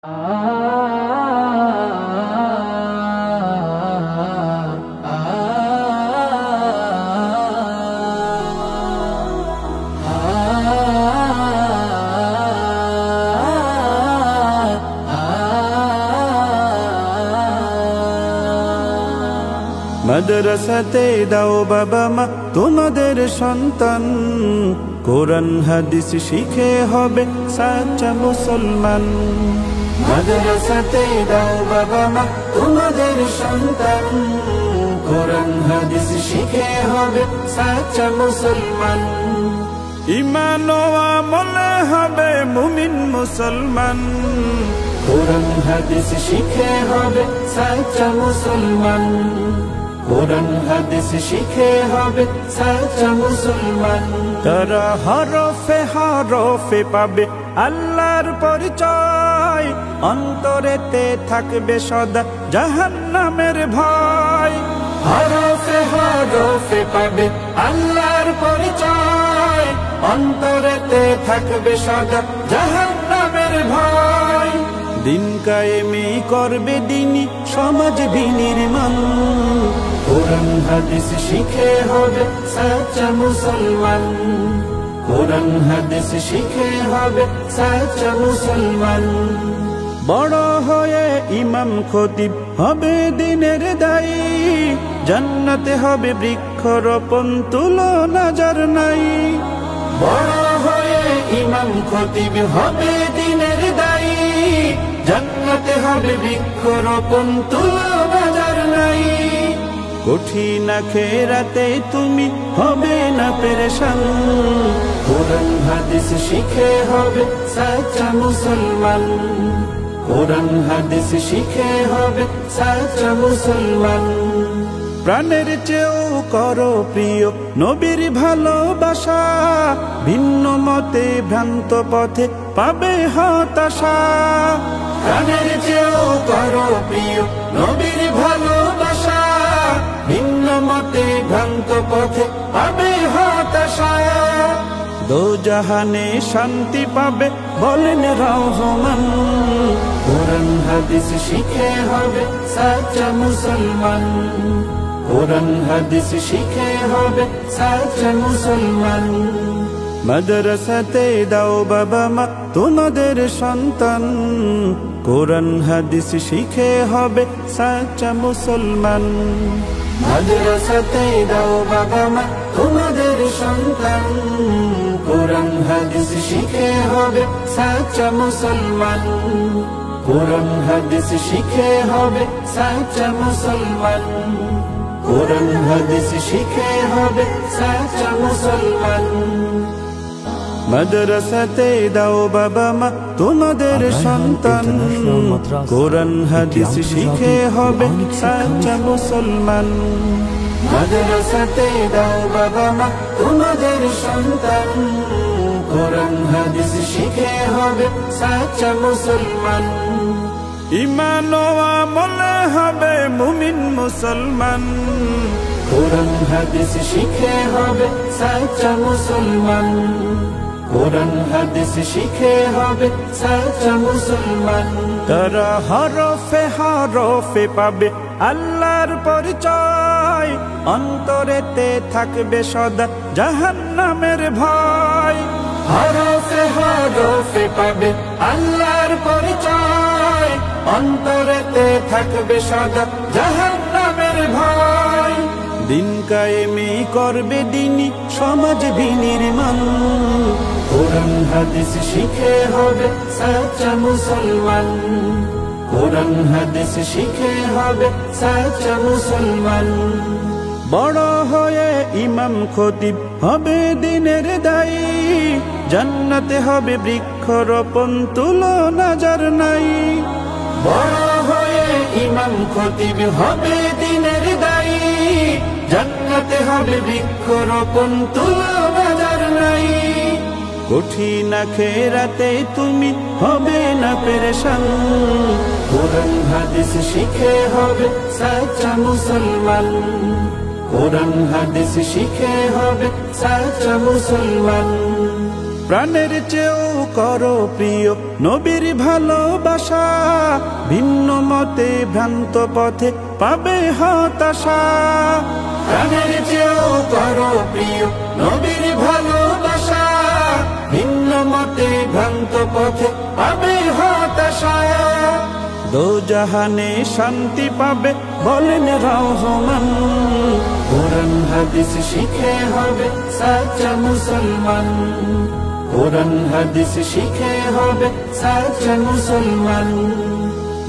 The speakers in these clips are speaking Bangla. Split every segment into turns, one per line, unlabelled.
মাদ্রাসাতে দাও বাবা মা তোমাদের সন্তান, কোরআন হাদিস শিখে হবে সাচ্চা মুসলমান। মাদ্রাসাতে দাও বাবা মা তোমাদের সন্তান, কোরআন হাদিস শিখে হবে সাচ্চা মুসলমান। ঈমান ও আমলে হবে মুমিন মুসলমান, কোরআন হাদিস শিখে হবে সাচ্চা মুসলমান। কোরআন হাদিস শিখে হবে সাচ্চা মুসলমান। তারা হরফে হরফে পাবে আল্লাহর পরিচয়, অন্তরেতে থাকবে সদা জাহান্নামের ভয়। হরফে হরফে পাবে আল্লাহর পরিচয়, অন্তরেতে থাকবে সদা জাহান্নামের ভয়। দিন কায়েমি করবে দিনী সমাজ বিনির্মাণ, কোরআন হাদিস শিখে হবে সাচ্চা মুসলমান। কোরআন হাদিস শিখে হবে সাচ্চা মুসলমান। বড় হয়ে ইমাম খতিব হবে দিনের দায়ী, জান্নাতে হবে বৃক্ষরোপণ তুলনা যার নাই। বড় হয়ে ইমাম খতিব হবে দিনের দায়ী, জান্নাতে হবে বৃক্ষরোপণ তুলনা যার নাই। কঠিন আখিরাতে তুমি হবে না পেরেশান, কোরআন হাদিস শিখে হবে সাচ্চা মুসলমান। কোরআন হাদিস শিখে হবে সাচ্চা মুসলমান। প্রাণের চেয়েও করো প্রিয় নবীর ভালোবাসা, ভিন্ন মতে ভ্রান্ত পথে পাবে হতাশা। প্রাণের চেয়েও করো প্রিয় নবীর ভালোবাসা, ভিন্ন মতে ভ্রান্ত পথে পাবে হতাশা। দোজাহানে শান্তি পাবে বলেন রহমান, কোরআন হাদিস শিখে হবে সাচ্চা মুসলমান। কোরআন হাদিস শিখে হবে সাচ্চা মুসলমান। মাদ্রাসাতে দাও বাবা মা তোমাদের সন্তান, কোরআন হাদিস শিখে হবে সাচ্চা মুসলমান। মাদ্রাসাতে দাও বাবা মা তোমাদের সন্তান, কোরআন হাদিস শিখে হবে সাচ্চা মুসলমান। কোরআন হাদিস শিখে হবে সাচ্চা মুসলমান। কোরআন হাদিস শিখে হবে সাচ্চা মুসলমান। মাদ্রাসাতে দাও বাবা মা তোমাদের সন্তান, কোরআন হাদিস শিখে হবে সাচ্চা মুসলমান। মাদ্রাসাতে দাও বাবা মা তোমাদের সন্তান, কোরআন হাদিস শিখে হবে সাচ্চা মুসলমান। ঈমান ও আমলে হবে মুমিন মুসলমান, কোরআন হাদিস শিখে হবে সাচ্চা মুসলমান। কোরআন হাদিস শিখে হবে সাচ্চা মুসলমান। তারা হরফে হরফে পাবে আল্লাহর পরিচয়, অন্তরেতে থাকবে সদা জাহান্নামের ভয়। হরফে হরফে পাবে আল্লাহর পরিচয়, অন্তরেতে থাকবে সদা জাহান্নামের ভয়। দিন কায়েমি করবে দিনী সমাজ বিনির্মাণ, কোরআন হাদিস শিখে হবে সাচ্চা মুসলমান। কোরআন হাদিস শিখে হবে সাচ্চা মুসলমান। বড় হয়ে ইমাম খতিব হবে দিনের দায়ী, জান্নাতে হবে বৃক্ষরোপণ তুলনা যার নাই। বড় হয়ে ইমাম খতিব হবে দিনের দায়ী, জান্নাতে হবে বৃক্ষরোপণ তুলনা যার নাই। কঠিন আখিরাতে তুমি হবে না পেরেশান, কোরআন হাদিস শিখে হবে সাচ্চা মুসলমান। কোরআন হাদিস শিখে হবে সাচ্চা মুসলমান। প্রাণের চেয়েও করো প্রিয় নবীর ভালোবাসা, ভিন্ন মতে ভ্রান্ত পথে পাবে হতাশা। প্রাণের চেয়েও করো প্রিয় নবীর ভালোবাসা, ভিন্ন মতে ভ্রান্ত পথে পাবে হতাশা। দোজাহানে শান্তি পাবে বলেন রহমান, কোরআন হাদিস শিখে হবে সাচ্চা মুসলমান। কোরআন হাদিস শিখে হবে সাচ্চা মুসলমান।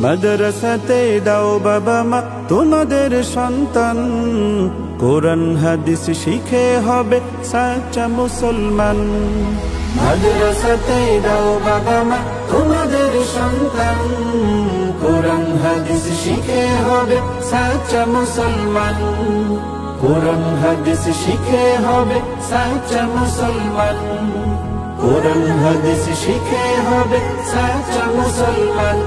মাদ্রাসাতে দাও বাবা মা তোমাদের সন্তান, কোরআন হাদিস শিখে হবে সাচ্চা মুসলমান। মাদ্রাসাতে দাও বাবা মা তোমাদের সন্তান, কোরআন হাদিস শিখে হবে সাচ্চা মুসলমান। কোরআন হাদিস শিখে হবে সাচ্চা মুসলমান। কোরআন হাদিস শিখে হবে সাচ্চা মুসলমান।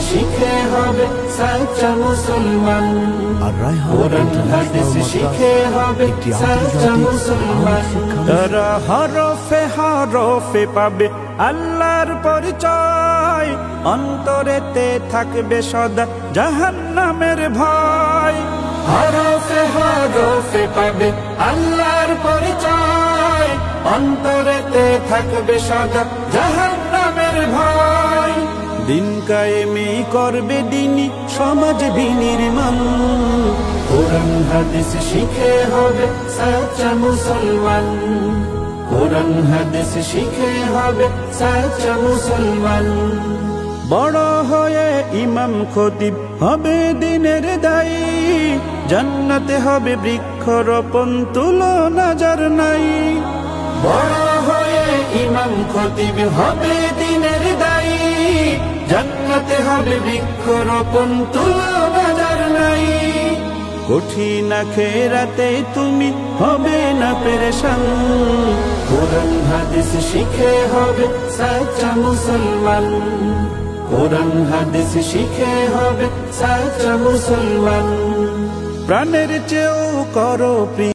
শিখে হবে সাচ্চা মুসলমান। কোরআন হাদিস শিখে হবে সাচ্চা মুসলমান। তারা হরফে হরফে পাবে আল্লাহর পরিচয়, অন্তরেতে থাকবে সদা জাহান্নামের ভয়। হরফে হরফে পাবে আল্লাহর পরিচয়, অন্তরেতে থাকবে সদা জাহান্নামের ভয়। দিন কায়েমে করবে দিনী সমাজ বিনির্মাণ, কোরআন হাদিস শিখে হবে সাচ্চা মুসলমান। কোরআন হাদিস শিখে হবে সাচ্চা মুসলমান। বড় হয়ে ইমাম খতিব হবে দিনের দায়ী, জান্নাতে হবে বৃক্ষরোপণ তুলনা যার নাই। বড় হয়ে ইমাম খতিব হবে দিনের দায়ী, জান্নাতে হবে বৃক্ষরোপণ তুলনা যার নাই। কঠিন আখিরাতে তুমি হবে না পেরেশান, কোরআন হাদিস শিখে হবে সাচ্চা মুসলমান। কোরআন হাদিস শিখে হবে সাচ্চা মুসলমান। প্রাণের চেয়েও করো প্রিয়